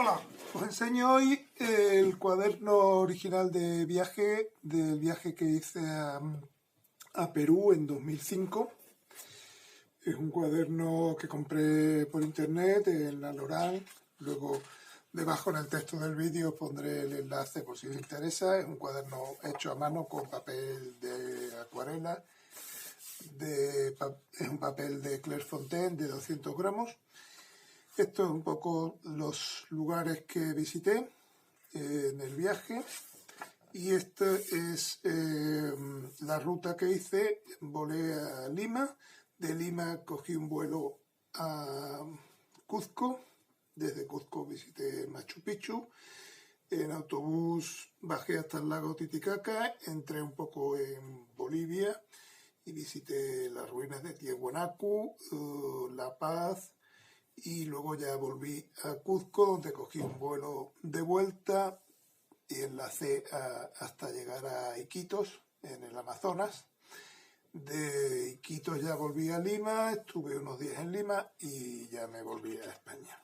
Hola, os enseño hoy el cuaderno original de viaje, del viaje que hice a Perú en 2005. Es un cuaderno que compré por internet en la Loran. Luego debajo en el texto del vídeo pondré el enlace por si os interesa. Es un cuaderno hecho a mano con papel de acuarela. Es un papel de Clairefontaine de 200 gramos. Esto es un poco los lugares que visité en el viaje, y esta es la ruta que hice. Volé a Lima, de Lima cogí un vuelo a Cuzco, desde Cuzco visité Machu Picchu, en autobús bajé hasta el lago Titicaca, entré un poco en Bolivia y visité las ruinas de Tiahuanaco, La Paz, y luego ya volví a Cuzco, donde cogí un vuelo de vuelta y enlacé hasta llegar a Iquitos, en el Amazonas. De Iquitos ya volví a Lima, estuve unos días en Lima y ya me volví a España.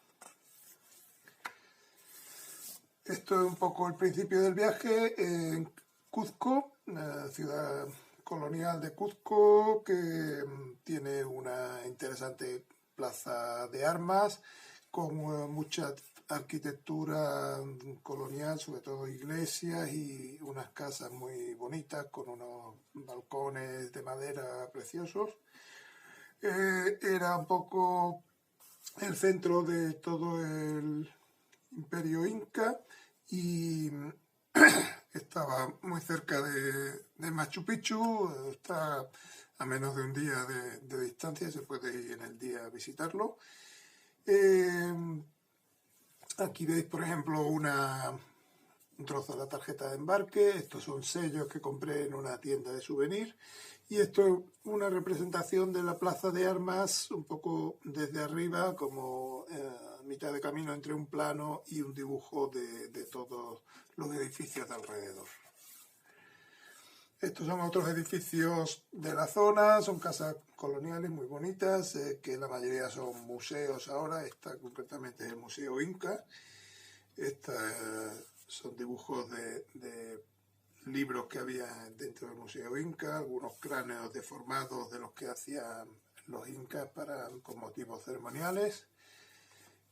Esto es un poco el principio del viaje en Cuzco, la ciudad colonial de Cuzco, que tiene una interesante plaza de armas con mucha arquitectura colonial, sobre todo iglesias y unas casas muy bonitas con unos balcones de madera preciosos. Era un poco el centro de todo el imperio inca y estaba muy cerca de Machu Picchu. Está a menos de un día de distancia, se puede ir en el día a visitarlo. Aquí veis, por ejemplo, un trozo de la tarjeta de embarque. Estos son sellos que compré en una tienda de souvenir. Y esto es una representación de la plaza de armas, un poco desde arriba, como a mitad de camino entre un plano y un dibujo de todos los edificios de alrededor. Estos son otros edificios de la zona, son casas coloniales muy bonitas, que la mayoría son museos ahora. Esta concretamente es el Museo Inca. Son dibujos de libros que había dentro del Museo Inca, algunos cráneos deformados de los que hacían los incas con motivos ceremoniales.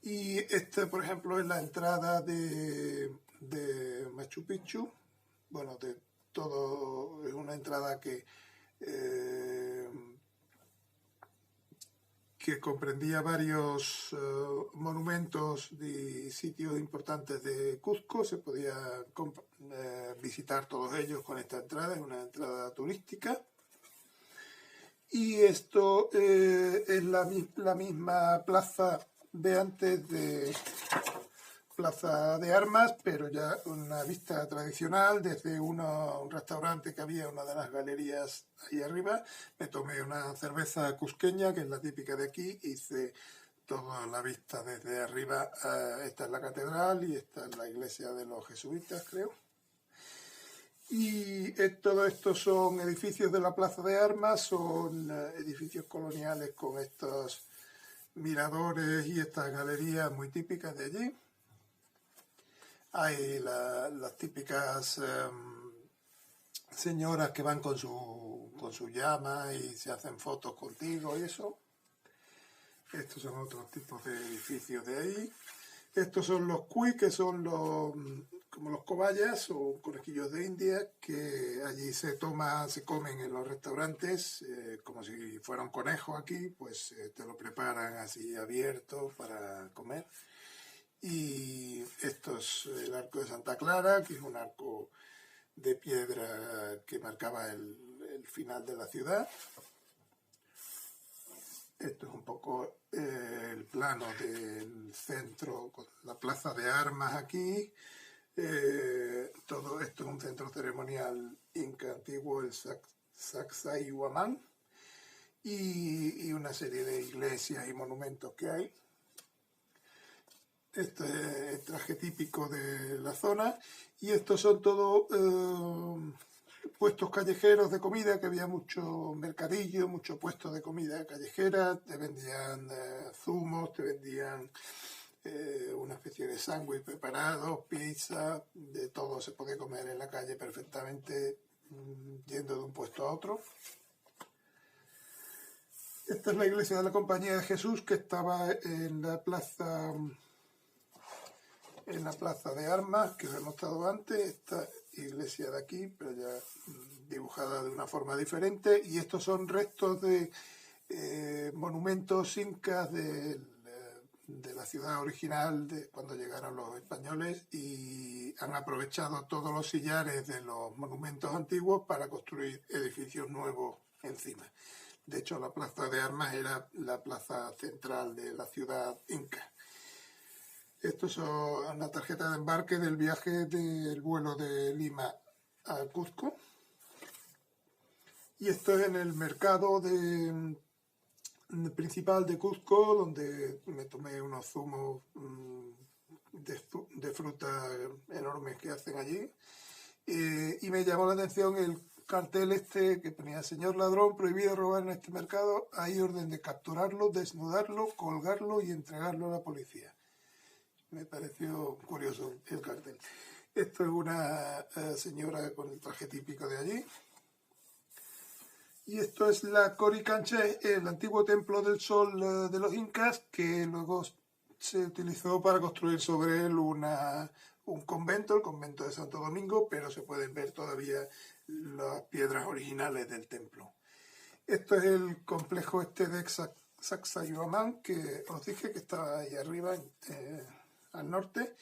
Y esta, por ejemplo, es la entrada de Machu Picchu. Bueno, de todo, es una entrada que comprendía varios monumentos y sitios importantes de Cuzco. Se podía visitar todos ellos con esta entrada, es una entrada turística. Y esto es la misma plaza de antes, de plaza de armas, pero ya una vista tradicional desde un restaurante que había, una de las galerías ahí arriba. Me tomé una cerveza cusqueña, que es la típica de aquí, hice toda la vista desde arriba. Esta es la catedral y esta es la iglesia de los jesuitas, creo. Y todo esto son edificios de la plaza de armas, son edificios coloniales con estos miradores y estas galerías muy típicas de allí. Hay las típicas señoras que van con su llama y se hacen fotos contigo y eso. Estos son otros tipos de edificios de ahí. Estos son los cuy, que son como los cobayas o conejillos de India, que allí se comen en los restaurantes, como si fuera un conejo aquí, pues te lo preparan así abierto para comer. Y esto es el arco de Santa Clara, que es un arco de piedra que marcaba el final de la ciudad. Esto es un poco el plano del centro, con la plaza de armas aquí. Todo esto es un centro ceremonial inca antiguo, el Sacsayhuamán, y una serie de iglesias y monumentos que hay. Este es el traje típico de la zona, y estos son todos puestos callejeros de comida, que había mucho mercadillo, muchos puestos de comida callejera. Te vendían zumos, te vendían una especie de sándwich preparado, pizza, de todo se podía comer en la calle perfectamente, yendo de un puesto a otro. Esta es la iglesia de la Compañía de Jesús, que estaba en la plaza de Armas, que os he mostrado antes. Esta iglesia de aquí, pero ya dibujada de una forma diferente. Y estos son restos de monumentos incas de la ciudad original de cuando llegaron los españoles, y han aprovechado todos los sillares de los monumentos antiguos para construir edificios nuevos encima. De hecho, la plaza de Armas era la plaza central de la ciudad inca. Esto es una tarjeta de embarque del viaje del vuelo de Lima a Cuzco. Y esto es en el mercado principal de Cuzco, donde me tomé unos zumos de fruta enormes que hacen allí. Y me llamó la atención el cartel este que ponía: señor ladrón, prohibido robar en este mercado, hay orden de capturarlo, desnudarlo, colgarlo y entregarlo a la policía. Me pareció curioso el cartel. Esto es una señora con el traje típico de allí. Y esto es la Coricancha, el antiguo templo del sol de los incas, que luego se utilizó para construir sobre él un convento, el convento de Santo Domingo, pero se pueden ver todavía las piedras originales del templo. Esto es el complejo este de Sacsayhuamán, que os dije que estaba ahí arriba, al norte,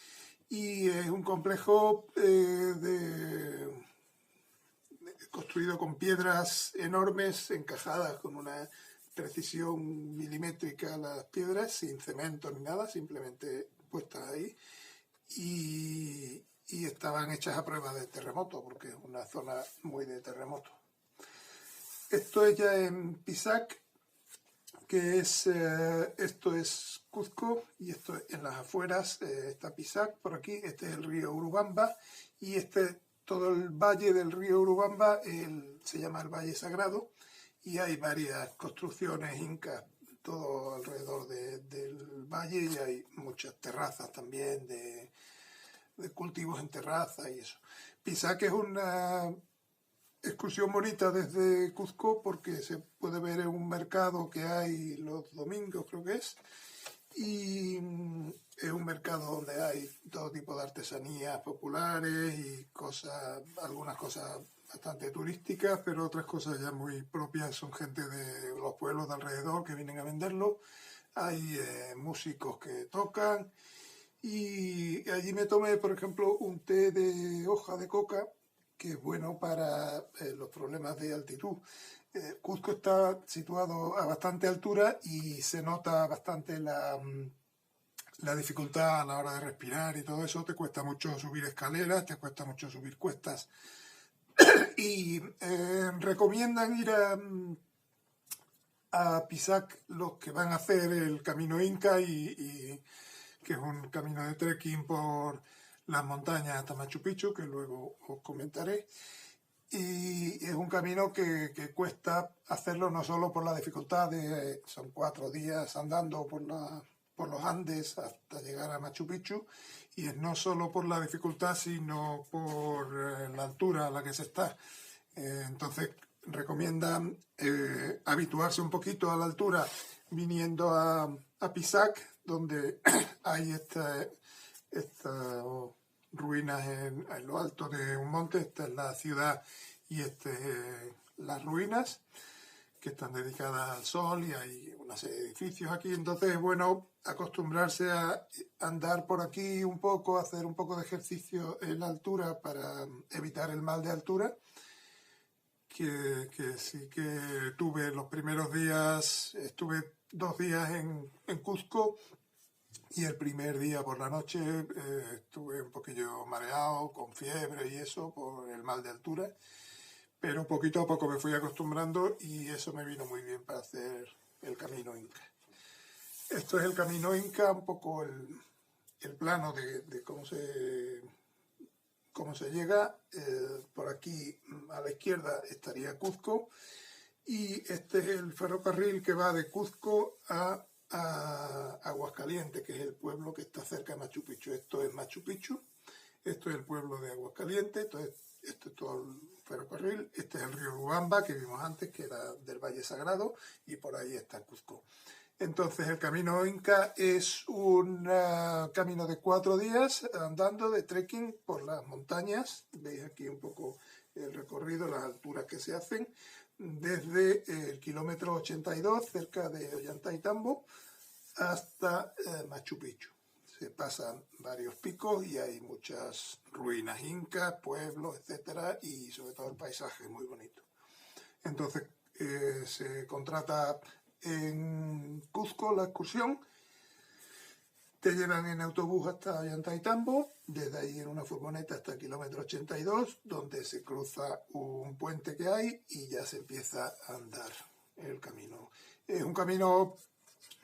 y es un complejo construido con piedras enormes, encajadas con una precisión milimétrica las piedras, sin cemento ni nada, simplemente puestas ahí, y estaban hechas a prueba de terremoto, porque es una zona muy de terremoto. Esto es ya en Pisac, que es, esto es Cuzco, y esto es en las afueras, está Pisac por aquí. Este es el río Urubamba, y todo el valle del río Urubamba se llama el Valle Sagrado, y hay varias construcciones incas todo alrededor del valle, y hay muchas terrazas también de cultivos en terraza y eso. Pisac es una excursión bonita desde Cuzco, porque se puede ver en un mercado que hay los domingos, creo que es, y es un mercado donde hay todo tipo de artesanías populares y algunas cosas bastante turísticas, pero otras cosas ya muy propias, son gente de los pueblos de alrededor que vienen a venderlo. Hay músicos que tocan, y allí me tomé, por ejemplo, un té de hoja de coca, que es bueno para los problemas de altitud. Cuzco está situado a bastante altura y se nota bastante la dificultad a la hora de respirar y todo eso. Te cuesta mucho subir escaleras, te cuesta mucho subir cuestas. Y recomiendan ir a Pisac los que van a hacer el camino Inca, que es un camino de trekking por las montañas hasta Machu Picchu, que luego os comentaré. Y es un camino que cuesta hacerlo, no solo por la dificultad son 4 días andando por los Andes hasta llegar a Machu Picchu, y es no solo por la dificultad, sino por la altura a la que se está. Entonces recomiendan habituarse un poquito a la altura viniendo a Pisac, donde hay estas ruinas en lo alto de un monte. Esta es la ciudad y las ruinas, que están dedicadas al sol, y hay una serie de edificios aquí. Entonces es bueno acostumbrarse a andar por aquí un poco, hacer un poco de ejercicio en la altura para evitar el mal de altura, que sí que tuve los primeros días. Estuve 2 días en Cuzco, y el primer día por la noche estuve un poquillo mareado, con fiebre y eso, por el mal de altura, pero poquito a poco me fui acostumbrando, y eso me vino muy bien para hacer el camino Inca. Esto es el camino Inca, un poco el plano de cómo se llega. Por aquí a la izquierda estaría Cuzco, y este es el ferrocarril que va de Cuzco a a Aguascalientes, que es el pueblo que está cerca de Machu Picchu. Esto es Machu Picchu, esto es el pueblo de Aguascalientes, entonces esto es todo el ferrocarril, este es el río Urubamba que vimos antes, que era del Valle Sagrado, y por ahí está Cuzco. Entonces el camino Inca es un camino de 4 días andando de trekking por las montañas. Veis aquí un poco el recorrido, las alturas que se hacen, desde el kilómetro 82, cerca de Ollantaytambo, hasta Machu Picchu. Se pasan varios picos y hay muchas ruinas incas, pueblos, etcétera, y sobre todo el paisaje es muy bonito. Entonces se contrata en Cuzco la excursión, te llevan en autobús hasta Ollantaytambo, desde ahí en una furgoneta hasta el kilómetro 82, donde se cruza un puente que hay y ya se empieza a andar el camino. Es un camino,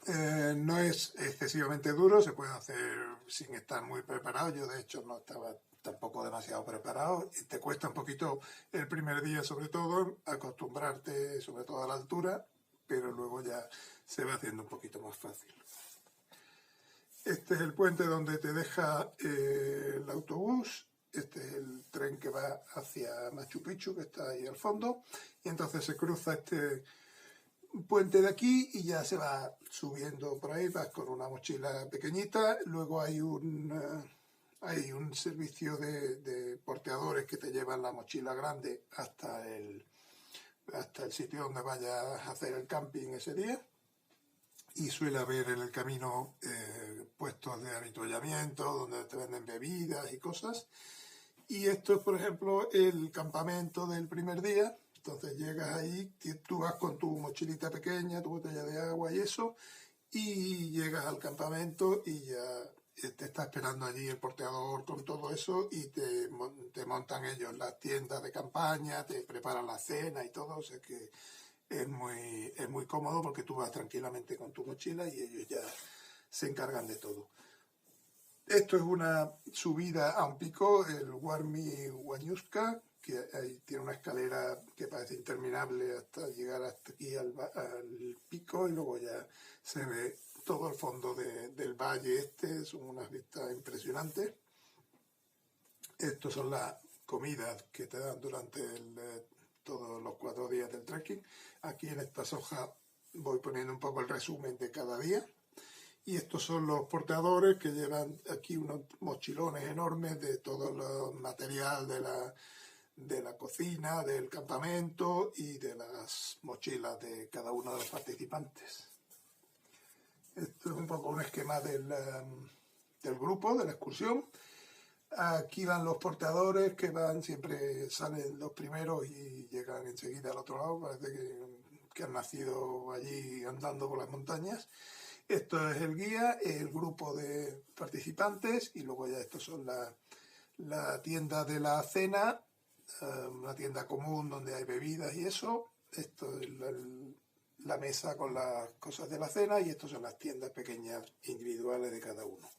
no es excesivamente duro, se puede hacer sin estar muy preparado. Yo de hecho no estaba tampoco demasiado preparado. Te cuesta un poquito el primer día, sobre todo, acostumbrarte sobre todo a la altura, pero luego ya se va haciendo un poquito más fácil. Este es el puente donde te deja el autobús, este es el tren que va hacia Machu Picchu, que está ahí al fondo, y entonces se cruza este puente de aquí y ya se va subiendo por ahí, vas con una mochila pequeñita, luego hay un servicio de porteadores que te llevan la mochila grande hasta el sitio donde vayas a hacer el camping ese día, y suele haber en el camino puestos de avituallamiento donde te venden bebidas y cosas. Y esto es, por ejemplo, el campamento del primer día. Entonces llegas ahí, tú vas con tu mochilita pequeña, tu botella de agua y eso, y llegas al campamento y ya te está esperando allí el porteador con todo eso y te montan ellos las tiendas de campaña, te preparan la cena y todo, o sea que es muy cómodo porque tú vas tranquilamente con tu mochila y ellos ya se encargan de todo. Esto es una subida a un pico, el Warmi Huañusca, que ahí tiene una escalera que parece interminable hasta llegar hasta aquí al pico y luego ya se ve todo el fondo del valle este, son unas vistas impresionantes. Estas son las comidas que te dan durante todos los 4 días del trekking. Aquí en estas hojas voy poniendo un poco el resumen de cada día. Y estos son los porteadores que llevan aquí unos mochilones enormes de todo el material de la cocina, del campamento y de las mochilas de cada uno de los participantes. Esto es un poco un esquema del grupo, de la excursión. Aquí van los porteadores que siempre salen los primeros y llegan enseguida al otro lado, parece que han nacido allí andando por las montañas. Esto es el guía, el grupo de participantes y luego ya estos son la tienda de la cena, una tienda común donde hay bebidas y eso. Esto es la mesa con las cosas de la cena y estos son las tiendas pequeñas individuales de cada uno.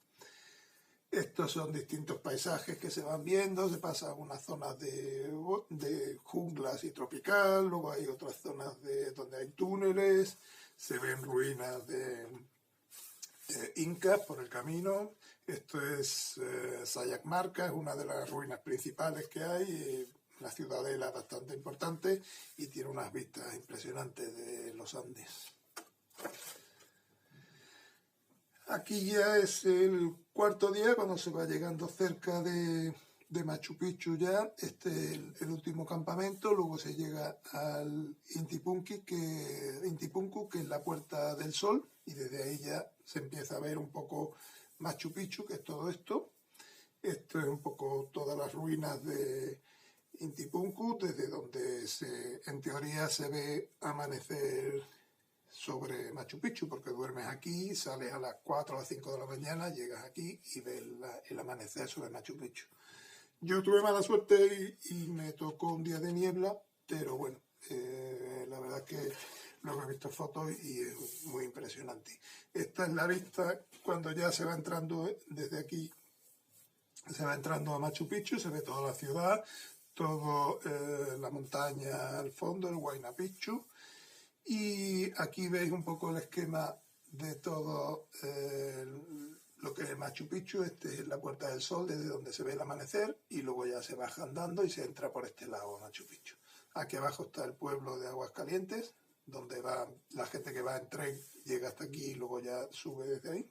Estos son distintos paisajes que se van viendo, se pasan unas zonas de junglas y tropical, luego hay otras zonas donde hay túneles, se ven ruinas de incas por el camino. Esto es Sayacmarca, es una de las ruinas principales que hay, una ciudadela bastante importante y tiene unas vistas impresionantes de los Andes. Aquí ya es el 4.º día, cuando se va llegando cerca de Machu Picchu ya, este es el último campamento, luego se llega al Inti Punku, que es la Puerta del Sol, y desde ahí ya se empieza a ver un poco Machu Picchu, que es todo esto. Esto es un poco todas las ruinas de Inti Punku, desde donde en teoría se ve amanecer sobre Machu Picchu, porque duermes aquí, sales a las 4 o las 5 de la mañana, llegas aquí y ves el amanecer sobre Machu Picchu. Yo tuve mala suerte y me tocó un día de niebla, pero bueno, la verdad que luego he visto fotos y es muy impresionante. Esta es la vista cuando ya se va entrando desde aquí, se va entrando a Machu Picchu, se ve toda la ciudad, toda la montaña al fondo, el Huayna Picchu. Y aquí veis un poco el esquema de todo lo que es Machu Picchu. Este es la Puerta del Sol, desde donde se ve el amanecer, y luego ya se baja andando y se entra por este lado a Machu Picchu. Aquí abajo está el pueblo de Aguascalientes, donde va la gente que va en tren, llega hasta aquí y luego ya sube desde ahí.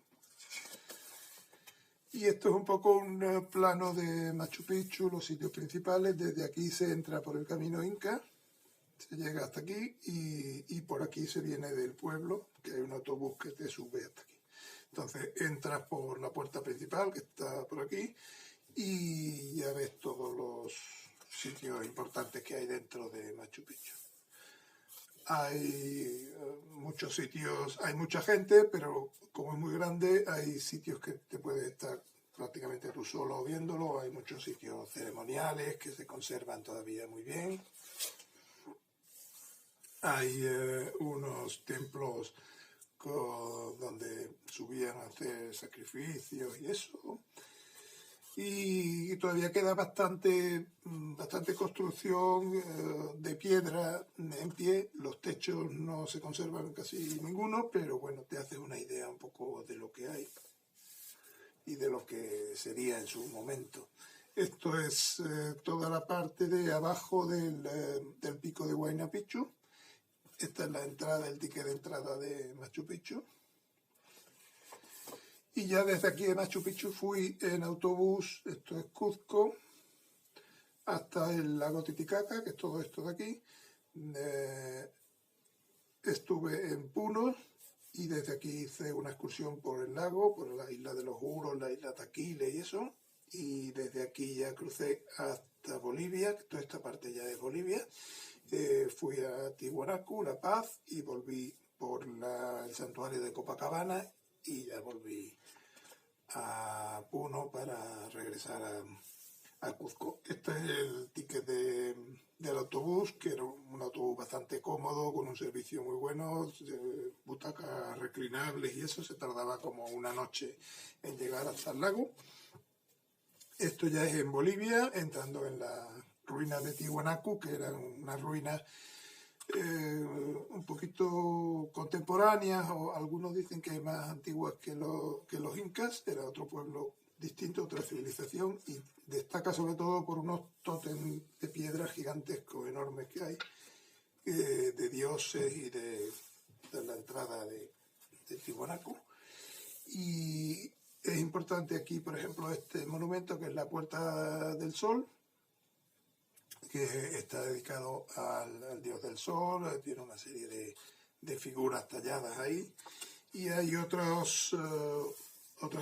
Y esto es un poco un plano de Machu Picchu, los sitios principales. Desde aquí se entra por el camino Inca, se llega hasta aquí y por aquí se viene del pueblo, que hay un autobús que te sube hasta aquí. Entonces entras por la puerta principal, que está por aquí, y ya ves todos los sitios importantes que hay dentro de Machu Picchu. Hay muchos sitios, hay mucha gente, pero como es muy grande, hay sitios que te puedes estar prácticamente tú solo viéndolo. Hay muchos sitios ceremoniales que se conservan todavía muy bien. Hay unos templos donde subían a hacer sacrificios y eso. Y todavía queda bastante construcción de piedra en pie. Los techos no se conservan casi ninguno, pero bueno, te haces una idea un poco de lo que hay y de lo que sería en su momento. Esto es toda la parte de abajo del pico de Huayna Picchu. Esta es la entrada, el ticket de entrada de Machu Picchu. Y ya desde aquí de Machu Picchu fui en autobús, esto es Cuzco, hasta el lago Titicaca, que es todo esto de aquí. Estuve en Puno y desde aquí hice una excursión por el lago, por la isla de los Huros, la isla Taquile y eso. Y desde aquí ya crucé hasta Bolivia, toda esta parte ya es Bolivia. Fui a Tiwanaku, La Paz, y volví por el santuario de Copacabana y ya volví a Puno para regresar a Cuzco. Este es el ticket del autobús, que era un autobús bastante cómodo, con un servicio muy bueno, butacas reclinables y eso. Se tardaba como una noche en llegar hasta el lago. Esto ya es en Bolivia, entrando en las ruinas de Tiwanaku, que eran unas ruinas un poquito contemporáneas, o algunos dicen que más antiguas que los incas. Era otro pueblo distinto, otra civilización, y destaca sobre todo por unos tótems de piedra gigantescos, enormes que hay, de dioses y de la entrada de Tiwanaku. Y es importante aquí, por ejemplo, este monumento, que es la Puerta del Sol, que está dedicado al dios del sol. Tiene una serie de figuras talladas ahí, y hay otras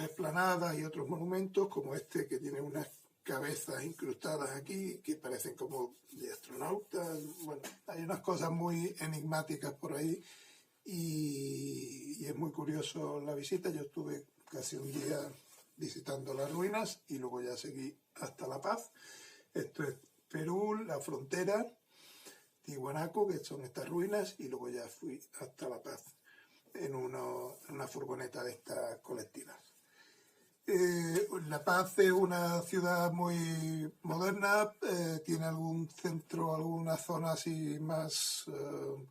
explanadas y otros monumentos, como este, que tiene unas cabezas incrustadas aquí que parecen como de astronautas. Bueno, hay unas cosas muy enigmáticas por ahí, y es muy curioso la visita. Yo estuve casi un día visitando las ruinas y luego ya seguí hasta La Paz. Esto es Perú, la frontera, Tiwanaku, que son estas ruinas, y luego ya fui hasta La Paz en una furgoneta de estas colectivas. La Paz es una ciudad muy moderna, tiene algún centro, alguna zona así más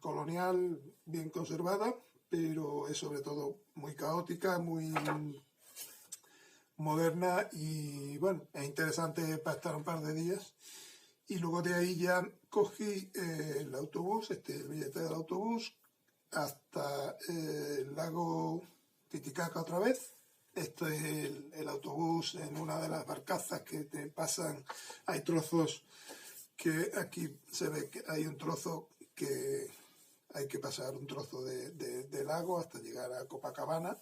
colonial, bien conservada, pero es sobre todo muy caótica, muy moderna, y bueno, es interesante para estar un par de días. Y luego de ahí ya cogí el autobús, el billete del autobús, hasta el lago Titicaca otra vez. Esto es el autobús en una de las barcazas que te pasan. Hay trozos que aquí se ve que hay un trozo que hay que pasar, un trozo de lago hasta llegar a Copacabana.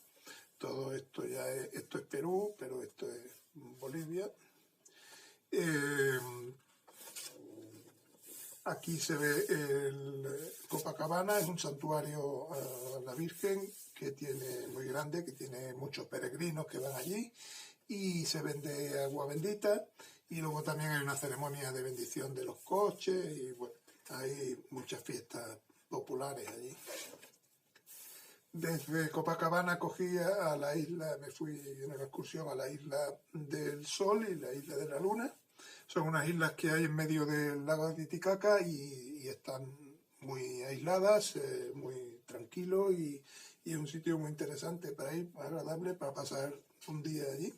Todo esto esto es Perú, pero esto es Bolivia. Aquí se ve el Copacabana, es un santuario a la Virgen que tiene muy grande, que tiene muchos peregrinos que van allí, y se vende agua bendita, y luego también hay una ceremonia de bendición de los coches, y bueno, hay muchas fiestas populares allí. Desde Copacabana cogí a la isla, me fui en una excursión a la isla del Sol y la isla de la Luna. Son unas islas que hay en medio del lago de Titicaca y están muy aisladas, muy tranquilo, y y es un sitio muy interesante para ir, agradable para pasar un día allí.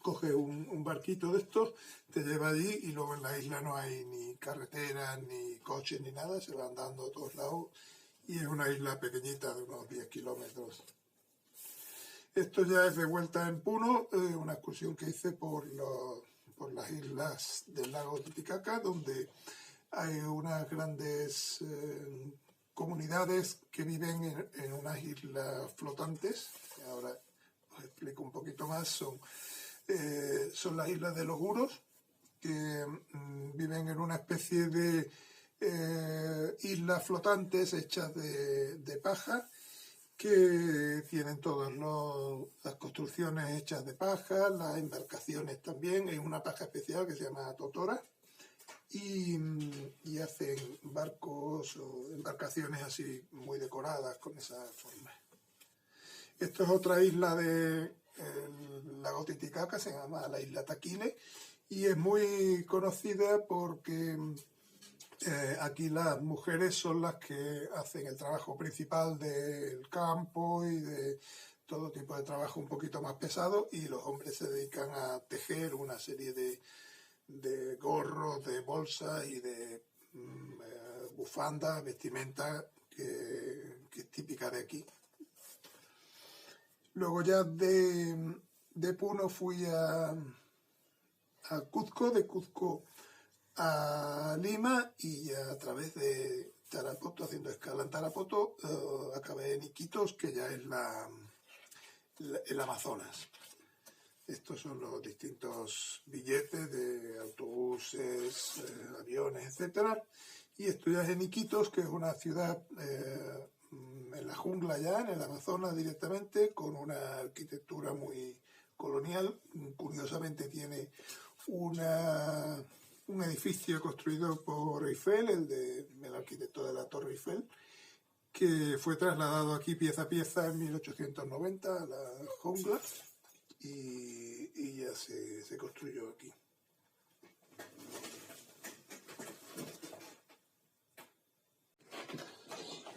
Coge un barquito de estos, te lleva allí y luego en la isla no hay ni carreteras, ni coches, ni nada, se va andando a todos lados y es una isla pequeñita de unos 10 kilómetros. Esto ya es de vuelta en Puno, una excursión que hice por las islas del lago Titicaca, donde hay unas grandes comunidades que viven en unas islas flotantes. Ahora os explico un poquito más. Son las islas de los Uros, que viven en una especie de islas flotantes hechas de paja, que tienen todas las construcciones hechas de paja, las embarcaciones también, es una paja especial que se llama totora, y hacen barcos o embarcaciones así muy decoradas con esa forma. Esto es otra isla del lago Titicaca, se llama la isla Taquile, y es muy conocida porque aquí las mujeres son las que hacen el trabajo principal del campo y de todo tipo de trabajo un poquito más pesado, y los hombres se dedican a tejer una serie de gorros, de bolsas y de bufandas, vestimenta que es típica de aquí. Luego ya de Puno fui a Cuzco, de Cuzco a Lima, y a través de Tarapoto, haciendo escala en Tarapoto, acabé en Iquitos, que ya es el Amazonas. Estos son los distintos billetes de autobuses, aviones, etcétera. Y esto ya es en Iquitos, que es una ciudad en la jungla ya, en el Amazonas directamente, con una arquitectura muy colonial. Curiosamente tiene un edificio construido por Eiffel, el arquitecto de la Torre Eiffel, que fue trasladado aquí pieza a pieza en 1890 a la jungla, y ya se construyó aquí.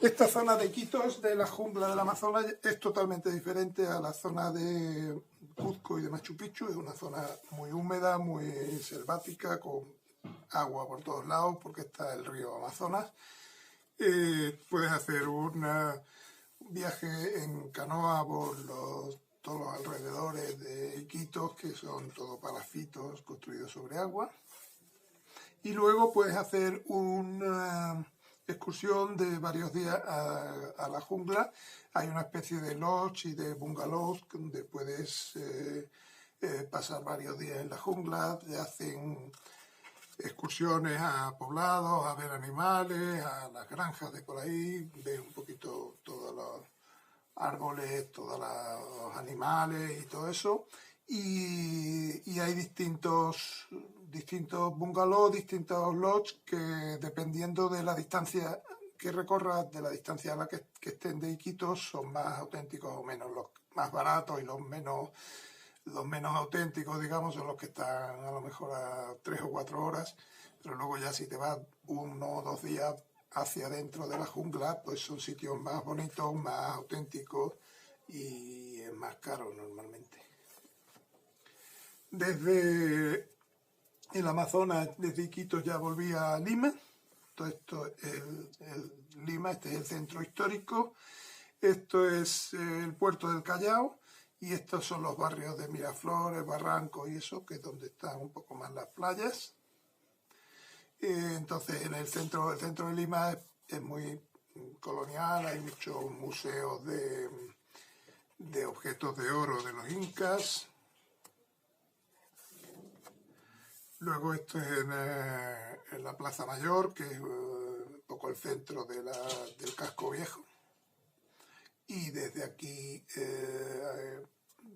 Esta zona de Iquitos, de la jungla del Amazonas, es totalmente diferente a la zona de Cuzco y de Machu Picchu. Es una zona muy húmeda, muy selvática, con agua por todos lados, porque está el río Amazonas. Puedes hacer un viaje en canoa por todos los alrededores de Iquitos, que son todos palafitos construidos sobre agua. Y luego puedes hacer una excursión de varios días a la jungla. Hay una especie de lodge y de bungalows donde puedes pasar varios días en la jungla. Te hacen excursiones a poblados, a ver animales, a las granjas de por ahí, ves un poquito todos los árboles, todos los animales y todo eso. Y hay distintos bungalows, distintos lodges, que dependiendo de la distancia que recorras, de la distancia a la que estén de Iquitos, son más auténticos o menos. Los más baratos y los menos auténticos, digamos, son los que están a lo mejor a 3 o 4 horas, pero luego ya si te vas 1 o 2 días hacia adentro de la jungla, pues son sitios más bonitos, más auténticos, y es más caro normalmente. Desde el Amazonas, desde Iquitos, ya volví a Lima. Todo esto es Lima, este es el centro histórico, esto es el puerto del Callao, y estos son los barrios de Miraflores, Barranco y eso, que es donde están un poco más las playas. Entonces, en el centro de Lima es muy colonial, hay muchos museos de objetos de oro de los incas. Luego esto es en la Plaza Mayor, que es un poco el centro del casco viejo. Y desde aquí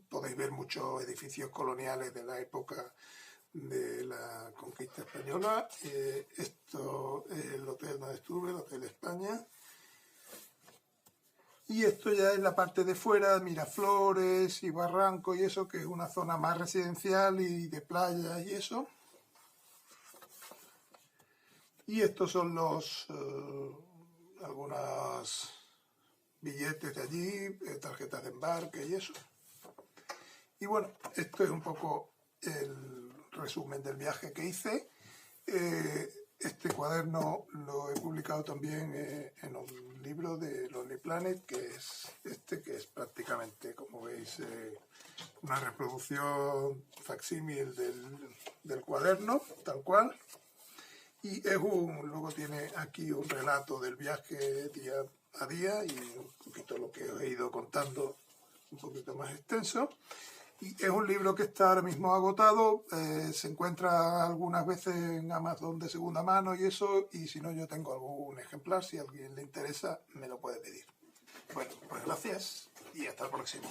podéis ver muchos edificios coloniales de la época de la conquista española. Esto es el hotel donde estuve, el Hotel España. Y esto ya es la parte de fuera, Miraflores y Barranco y eso, que es una zona más residencial y de playa y eso. Y estos son algunos billetes de allí, tarjetas de embarque y eso. Y bueno, esto es un poco el resumen del viaje que hice. Este cuaderno lo he publicado también en un libro de Lonely Planet, que es que es prácticamente, como veis, una reproducción facsímil del cuaderno, tal cual. Y luego tiene aquí un relato del viaje día a día y un poquito lo que os he ido contando, un poquito más extenso. Y es un libro que está ahora mismo agotado, se encuentra algunas veces en Amazon de segunda mano y eso, y si no yo tengo algún ejemplar, si a alguien le interesa me lo puede pedir. Bueno, pues gracias y hasta el próximo.